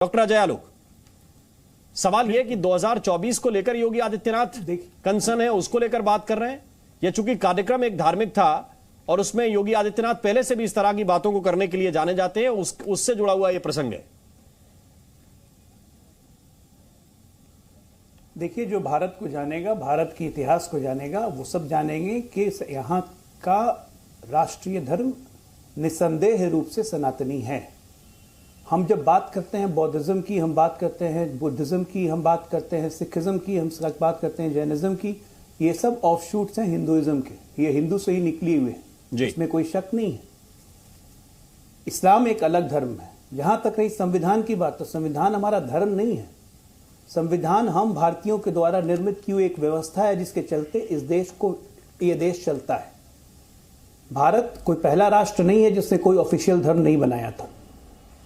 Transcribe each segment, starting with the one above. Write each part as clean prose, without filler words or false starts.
Doctor Ajay Alok, सवाल यह कि 2024 को लेकर योगी आदित्यनाथ कंसर्न है, उसको लेकर बात कर रहे हैं। यह चूंकि कार्यक्रम एक धार्मिक था और उसमें योगी आदित्यनाथ पहले से भी इस तरह की बातों को करने के लिए जाने जाते हैं, उससे जुड़ा हुआ यह प्रसंग है। देखिए, जो भारत को जानेगा, भारत के इतिहास को जानेगा, वो सब जानेंगे कि यहाँ का राष्ट्रीय धर्म निसंदेह रूप से सनातनी है। हम जब बात करते हैं बौद्धिज्म की, हम बात करते हैं बुद्धिज्म की, हम बात करते हैं सिखिज्म की, हम बात करते हैं जैनिज्म की, ये सब ऑफशूट्स हैं हिंदुइज्म के। ये हिंदू से ही निकली हुए हैं, इसमें कोई शक नहीं है। इस्लाम एक अलग धर्म है। जहां तक रही संविधान की बात, तो संविधान हमारा धर्म नहीं है। संविधान हम भारतीयों के द्वारा निर्मित की हुई एक व्यवस्था है, जिसके चलते इस देश को, ये देश चलता है। भारत कोई पहला राष्ट्र नहीं है जिसने कोई ऑफिशियल धर्म नहीं बनाया था।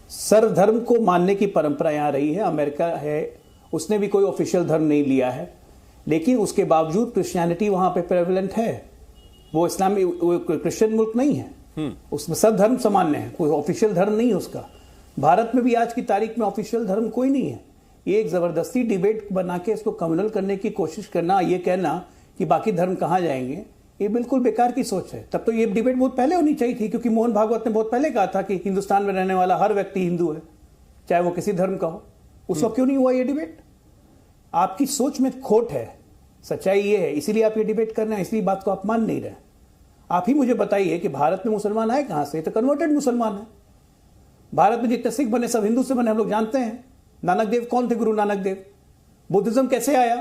सर्वधर्म को मानने की परंपरा यहां रही है। अमेरिका है, उसने भी कोई ऑफिशियल धर्म नहीं लिया है, लेकिन उसके बावजूद क्रिश्चियनिटी वहां पे प्रेवलेंट है। वो इस्लामी क्रिश्चियन मुल्क नहीं है, उसमें सब धर्म सामान्य है, कोई ऑफिशियल धर्म नहीं है उसका। भारत में भी आज की तारीख में ऑफिशियल धर्म कोई नहीं है। ये एक जबरदस्ती डिबेट बना के इसको कम्युनल करने की कोशिश करना, ये कहना कि बाकी धर्म कहां जाएंगे, ये बिल्कुल बेकार की सोच है। तब तो ये डिबेट बहुत पहले होनी चाहिए थी, क्योंकि मोहन भागवत ने बहुत पहले कहा था कि हिंदुस्तान में रहने वाला हर व्यक्ति हिंदू है, चाहे वो किसी धर्म का हो। उस वक्त क्यों नहीं हुआ ये डिबेट? आपकी सोच में खोट है, सच्चाई ये है, इसीलिए आप ये डिबेट कर रहे हैं, इसलिए बात को आप मान नहीं रहे। आप ही मुझे बताइए कि भारत में मुसलमान आए कहां से? तो कन्वर्टेड मुसलमान है। भारत में जितने सिख बने सब हिंदू से बने, हम लोग जानते हैं। नानक देव कौन थे? गुरु नानक देव। बुद्धिज्म कैसे आया?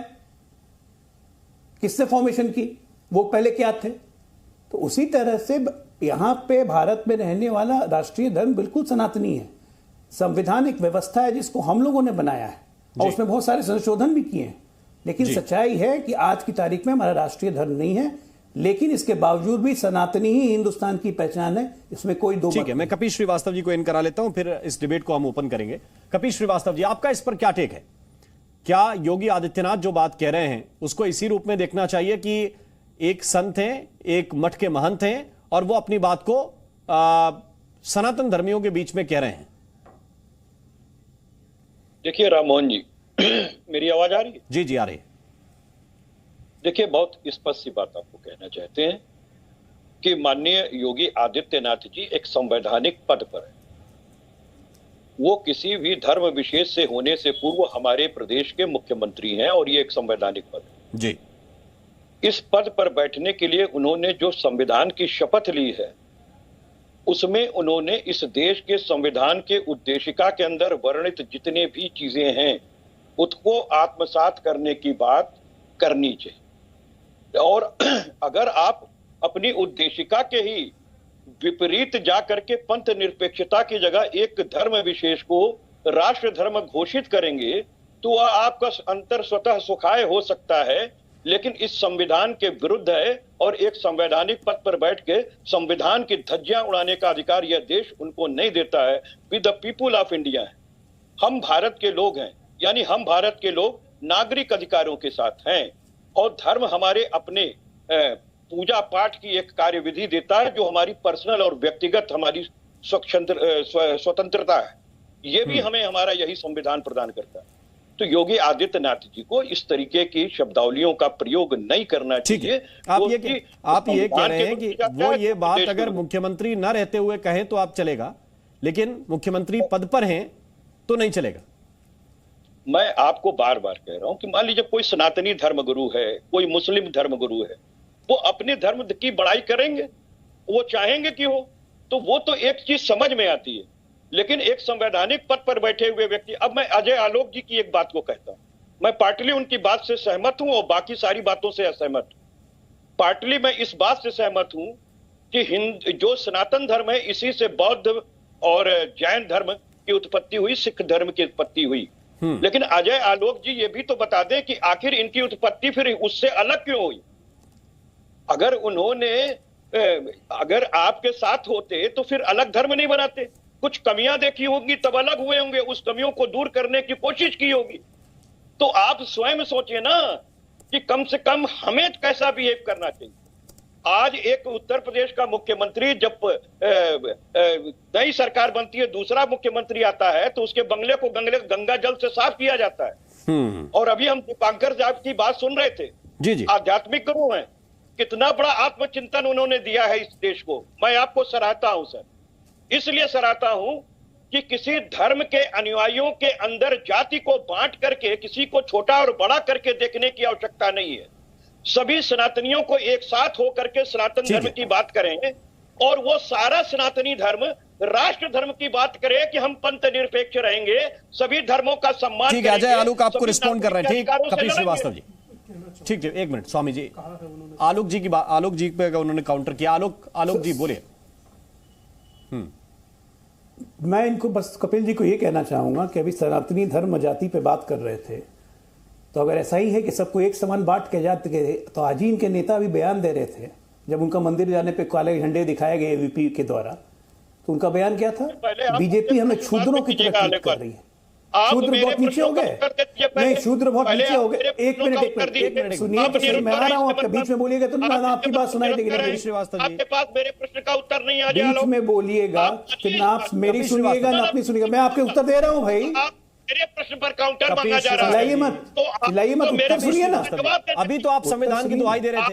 किसने फॉर्मेशन की? वो पहले क्या थे? तो उसी तरह से यहां पे भारत में रहने वाला राष्ट्रीय धर्म बिल्कुल सनातनी है। संविधान एक व्यवस्था है जिसको हम लोगों ने बनाया है, और उसमें बहुत सारे संशोधन भी किए हैं। लेकिन सच्चाई है कि आज की तारीख में हमारा राष्ट्रीय धर्म नहीं है, लेकिन इसके बावजूद भी सनातनी ही हिंदुस्तान की पहचान है। इसमें कोई दो ठीक है, मैं कपिल श्रीवास्तव जी को इन करा लेता हूं, फिर इस डिबेट को हम ओपन करेंगे। कपिल श्रीवास्तव जी, आपका इस पर क्या टेक है? क्या योगी आदित्यनाथ जो बात कह रहे हैं उसको इसी रूप में देखना चाहिए कि एक संत हैं, एक मठ के महंत हैं, और वो अपनी बात को सनातन धर्मियों के बीच में कह रहे हैं? देखिए राम मोहन जी, मेरी आवाज आ रही है? जी जी आ रही है। देखिए, बहुत स्पष्ट सी बात आपको कहना चाहते हैं कि माननीय योगी आदित्यनाथ जी एक संवैधानिक पद पर है। वो किसी भी धर्म विशेष से होने से पूर्व हमारे प्रदेश के मुख्यमंत्री हैं, और ये एक संवैधानिक पद है जी। इस पद पर बैठने के लिए उन्होंने जो संविधान की शपथ ली है, उसमें उन्होंने इस देश के संविधान के उद्देशिका के अंदर वर्णित जितने भी चीजें हैं उसको आत्मसात करने की बात करनी चाहिए। और अगर आप अपनी उद्देशिका के ही विपरीत जाकर के पंथ निरपेक्षता की जगह एक धर्म विशेष को राष्ट्र धर्म घोषित करेंगे, तो वह आपका अंतर स्वतः सुखाय हो सकता है, लेकिन इस संविधान के विरुद्ध है। और एक संवैधानिक पद पर बैठ के संविधान की धज्जियां उड़ाने का अधिकार यह देश उनको नहीं देता है। We the people of India है, हम भारत के लोग हैं, यानी हम भारत के लोग नागरिक अधिकारों के साथ हैं। और धर्म हमारे अपने पूजा पाठ की एक कार्यविधि देता है, जो हमारी पर्सनल और व्यक्तिगत हमारी स्वतंत्रता है। ये भी हमें हमारा यही संविधान प्रदान करता है। तो योगी आदित्यनाथ जी को इस तरीके की शब्दावलियों का प्रयोग नहीं करना चाहिए। आप ये कह रहे हैं कि वो ये बात अगर मुख्यमंत्री न रहते हुए कहें तो आप चलेगा, लेकिन मुख्यमंत्री पद पर हैं तो नहीं चलेगा? मैं आपको बार बार कह रहा हूं कि मान लीजिए कोई सनातनी धर्मगुरु है, कोई मुस्लिम धर्मगुरु है, वो अपने धर्म की बड़ाई करेंगे, वो चाहेंगे कि हो, तो वो तो एक चीज समझ में आती है। लेकिन एक संवैधानिक पद पर बैठे हुए व्यक्ति, अब मैं अजय आलोक जी की एक बात को कहता हूं, मैं पार्टली उनकी बात से सहमत हूं और बाकी सारी बातों से असहमत हूं। पार्टली मैं इस बात से सहमत हूं कि जो सनातन धर्म है, इसी से बौद्ध और जैन धर्म की उत्पत्ति हुई, सिख धर्म की उत्पत्ति हुई। लेकिन अजय आलोक जी ये भी तो बता दें कि आखिर इनकी उत्पत्ति फिर उससे अलग क्यों हुई? अगर आपके साथ होते तो फिर अलग धर्म नहीं बनाते। कुछ कमियां देखी होंगी तब अलग हुए होंगे, उस कमियों को दूर करने की कोशिश की होगी। तो आप स्वयं सोचिए ना कि कम से कम हमें कैसा बिहेव करना चाहिए। आज एक उत्तर प्रदेश का मुख्यमंत्री जब नई सरकार बनती है, दूसरा मुख्यमंत्री आता है तो उसके बंगले को गंगा जल से साफ किया जाता है। और अभी हम दीपांकर साहब की बात सुन रहे थे, जी जी, आध्यात्मिक गुरु हैं, कितना बड़ा आत्मचिंतन उन्होंने दिया है इस देश को। मैं आपको सराहता हूं सर, इसलिए सराहता हूं कि किसी धर्म के अनुयायियों के अंदर जाति को बांट करके किसी को छोटा और बड़ा करके देखने की आवश्यकता नहीं है। सभी सनातनियों को एक साथ होकर के सनातन धर्म की बात करें और वो सारा सनातनी धर्म राष्ट्र धर्म की बात करे कि हम पंथ निरपेक्ष रहेंगे, सभी धर्मों का सम्मान। ठीक है, अजय आलोक आपको रिस्पॉन्ड कर रहे हैं। ठीक, कपिल श्रीवास्तव जी, ठीक है, एक मिनट स्वामी जी, आलोक जी की बात, आलोक जी पे उन्होंने काउंटर किया। आलोक जी बोलिए। मैं इनको बस कपिल जी को ये कहना चाहूंगा कि अभी सनातनी धर्म जाति पे बात कर रहे थे, तो अगर ऐसा ही है कि सबको एक समान बांट के जाते के, तो आज ही इनके नेता भी बयान दे रहे थे जब उनका मंदिर जाने पे काले झंडे दिखाए गए वीपी के द्वारा, तो उनका बयान क्या था? बीजेपी हमें शूद्रों की तरफ ट्रीट कर रही है। शूद्र बहुत नीचे हो गए, नहीं शूद्र बहुत नीचे हो गए। एक मिनट सुनिए तो सही, मैं आ रहा हूं, आपके बीच में बोलिएगा तो मैं आपकी बात सुनाई देगी। श्रीवास्तव जी, आपके पास मेरे प्रश्न का उत्तर नहीं आ बीच में बोलिएगा फिर ना आप मेरी सुनिएगा ना अपनी सुनिएगा। मैं आपके उत्तर दे रहा हूं भाई, मेरे प्रश्न पर काउंटर मांगा जा रहा है। चिल्लाइए मत, उत्तर सुनिए ना। अभी तो आप संविधान की दुहाई दे रहे थे,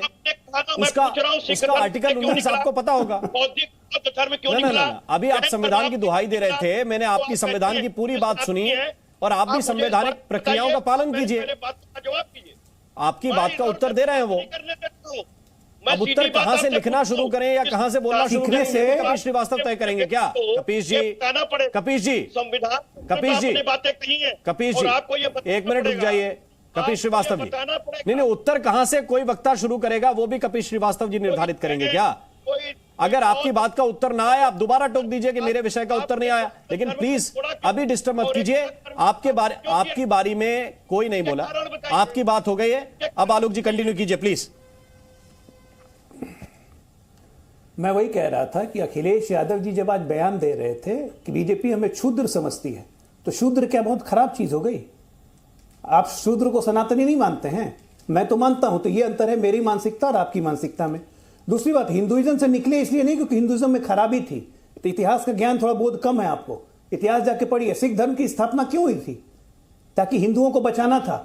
उसका आर्टिकल 19 आपको पता होगा। धर्म क्यों नहीं, अभी आप संविधान की दुहाई दे रहे थे, मैंने आपकी संविधान की पूरी बात सुनी और आप भी संवैधानिक प्रक्रियाओं का पालन कीजिए। आपकी बात का उत्तर दे रहे हैं वो। अब उत्तर कहां से लिखना शुरू करें या कहां से बोलना शुरू करें से कपिल श्रीवास्तव तय करेंगे क्या? कपिल जी, एक मिनट रुक जाइए। कपिल श्रीवास्तव जी, नहीं, उत्तर कहां से कोई वक्ता शुरू करेगा वो भी कपिल श्रीवास्तव जी निर्धारित करेंगे क्या? अगर आपकी बात का उत्तर ना आया, आप दोबारा टोक दीजिए कि मेरे विषय का उत्तर नहीं आया, लेकिन प्लीज अभी डिस्टर्ब मत कीजिए। आपकी बारी में कोई नहीं बोला, आपकी बात हो गई है। अब आलोक जी कंटिन्यू कीजिए प्लीज। मैं वही कह रहा था कि अखिलेश यादव जी जब आज बयान दे रहे थे कि बीजेपी हमें क्षुद्र समझती है, तो क्षुद्र क्या बहुत खराब चीज हो गई? आप शूद्र को सनातनी नहीं मानते हैं, मैं तो मानता हूं। तो ये अंतर है मेरी मानसिकता और आपकी मानसिकता में। दूसरी बात, हिंदुइज्म से निकले इसलिए नहीं क्योंकि हिंदुइज्म में खराबी थी, तो इतिहास का ज्ञान थोड़ा बहुत कम है आपको, इतिहास जाके पढ़िए। सिख धर्म की स्थापना क्यों हुई थी? ताकि हिंदुओं को बचाना था,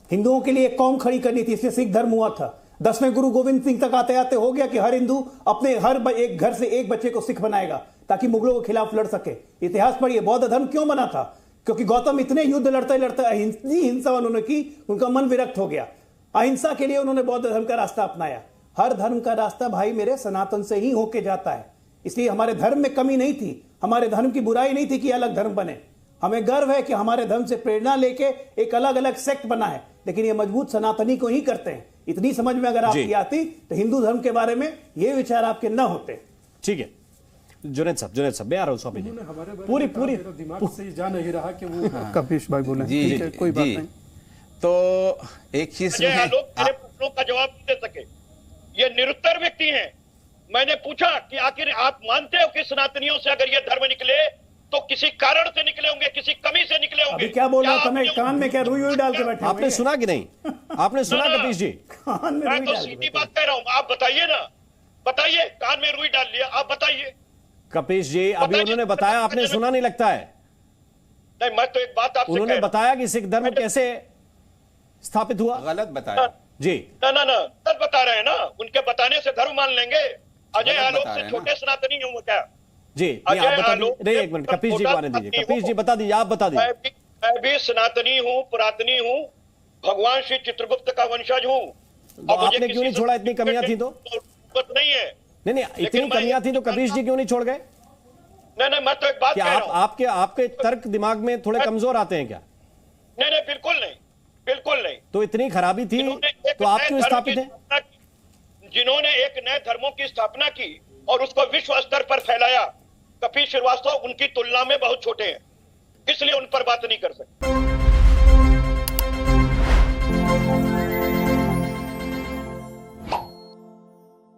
हिंदुओं के लिए एक कौम खड़ी करनी थी, इसलिए सिख धर्म हुआ था। 10वें गुरु गोविंद सिंह तक आते आते हो गया कि हर हिंदू अपने हर एक घर से एक बच्चे को सिख बनाएगा ताकि मुगलों के खिलाफ लड़ सके। इतिहास पढ़िए। बौद्ध धर्म क्यों बना था? क्योंकि गौतम इतने युद्ध लड़ते लड़ते हिंसा उन्होंने की, उनका मन विरक्त हो गया। अहिंसा के लिए उन्होंने बौद्ध धर्म का रास्ता अपनाया। हर धर्म का रास्ता भाई मेरे सनातन से ही होके जाता है, इसलिए हमारे धर्म में कमी नहीं थी, हमारे धर्म की बुराई नहीं थी कि अलग धर्म बने। हमें गर्व है कि हमारे धर्म से प्रेरणा लेके एक अलग अलग सेक्ट बना है, लेकिन ये मजबूत सनातनी को ही करते हैं। इतनी समझ में अगर आपकी आती तो हिंदू धर्म के बारे में ये विचार आपके न होते। ठीक है, जुनैद साहब मैं आ रहा हूं। स्वामी जी, पूरी दिमाग से जा नहीं रहा कि वो कपिश भाई बोले जी, जी, कोई बात नहीं। तो एक चीज मेरे प्रश्नों का जवाब नहीं दे सके, ये निरुत्तर व्यक्ति हैं। मैंने पूछा कि आखिर आप मानते हो कि सनातनियों से अगर ये धर्म निकले तो किसी कारण से निकले होंगे, किसी कमी से निकले होंगे। अभी क्या बोल रहा था मैं? कान में क्या रुई डाल के बैठे? आपने सुना कि नहीं? आपने सुना कपिश जी? कान में मैं तो सीधी बात कह रहा हूं, आप बताइए ना, बताइए। कान में रुई डाल लिया, आप बताइए। कपिश जी, अभी उन्होंने बताया, आपने सुना नहीं लगता है? नहीं, मैं तो एक बात आपसे उन्होंने बताया कि सिख धर्म कैसे स्थापित हुआ। गलत बताया जी। ना गलत बता रहे हैं ना, उनके बताने से धर्म मान लेंगे। अजय आलोक से छोटे सनातनी हूं क्या? जी नहीं, आप बता दीजिए। नहीं, एक मिनट, कपिश जी को आने दीजिए। कपिश जी बता दीजिए, आप बता दीजिए। मैं भी सनातनी हूँ, पुरातनी हूँ, भगवान श्री चित्रगुप्त का वंशज हूँ। आपने क्यों नहीं छोड़ा? इतनी कमियां थी तो नहीं है। नहीं, इतनी कमियां थी तो कपिश जी क्यों नहीं छोड़ गए? नहीं, मैं तो एक बात कह रहा हूं। आपके तर्क दिमाग में थोड़े कमजोर आते हैं क्या? नहीं, बिल्कुल नहीं, बिल्कुल नहीं। तो इतनी खराबी थी तो आप क्यों स्थापित हैं? जिन्होंने एक नए धर्मों की स्थापना की और उसको विश्व स्तर पर फैलाया, कपिल श्रीवास्तव उनकी तुलना में बहुत छोटे हैं, इसलिए उन पर बात नहीं कर सकते।